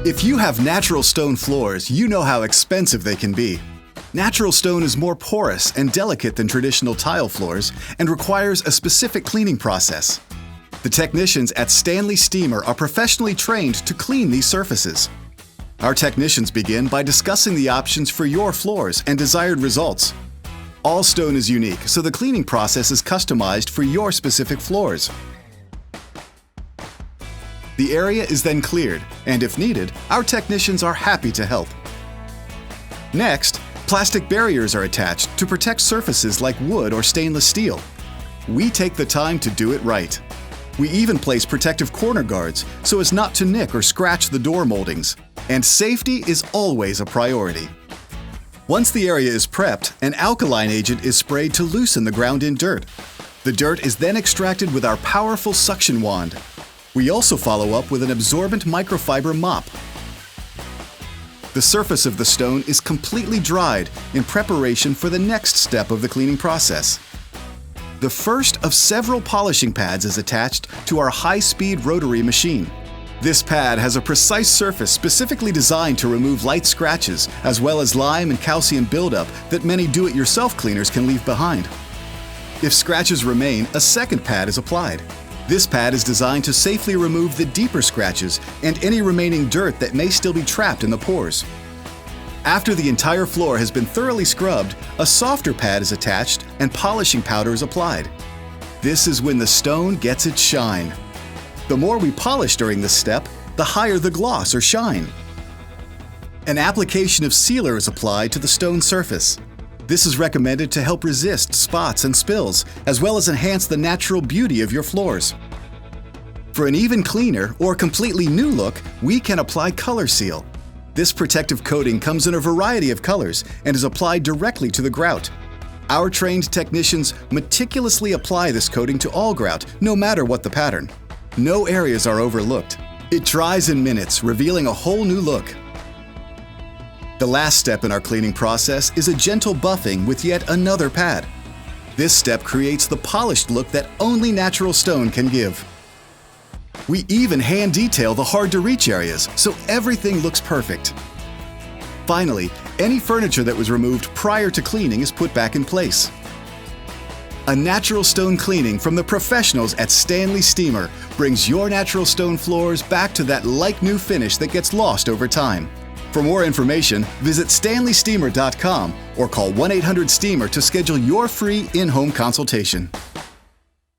If you have natural stone floors, you know how expensive they can be. Natural stone is more porous and delicate than traditional tile floors and requires a specific cleaning process. The technicians at Stanley Steemer are professionally trained to clean these surfaces. Our technicians begin by discussing the options for your floors and desired results. All stone is unique, so the cleaning process is customized for your specific floors. The area is then cleared, and if needed, our technicians are happy to help. Next, plastic barriers are attached to protect surfaces like wood or stainless steel. We take the time to do it right. We even place protective corner guards so as not to nick or scratch the door moldings. And safety is always a priority. Once the area is prepped, an alkaline agent is sprayed to loosen the ground-in dirt. The dirt is then extracted with our powerful suction wand. We also follow up with an absorbent microfiber mop. The surface of the stone is completely dried in preparation for the next step of the cleaning process. The first of several polishing pads is attached to our high-speed rotary machine. This pad has a precise surface specifically designed to remove light scratches, as well as lime and calcium buildup that many do-it-yourself cleaners can leave behind. If scratches remain, a second pad is applied. This pad is designed to safely remove the deeper scratches and any remaining dirt that may still be trapped in the pores. After the entire floor has been thoroughly scrubbed, a softer pad is attached and polishing powder is applied. This is when the stone gets its shine. The more we polish during this step, the higher the gloss or shine. An application of sealer is applied to the stone surface. This is recommended to help resist spots and spills, as well as enhance the natural beauty of your floors. For an even cleaner or completely new look, we can apply Color Seal. This protective coating comes in a variety of colors and is applied directly to the grout. Our trained technicians meticulously apply this coating to all grout, no matter what the pattern. No areas are overlooked. It dries in minutes, revealing a whole new look. The last step in our cleaning process is a gentle buffing with yet another pad. This step creates the polished look that only natural stone can give. We even hand detail the hard-to-reach areas, so everything looks perfect. Finally, any furniture that was removed prior to cleaning is put back in place. A natural stone cleaning from the professionals at Stanley Steemer brings your natural stone floors back to that like-new finish that gets lost over time. For more information, visit stanleysteamer.com or call 1-800-STEAMER to schedule your free in-home consultation.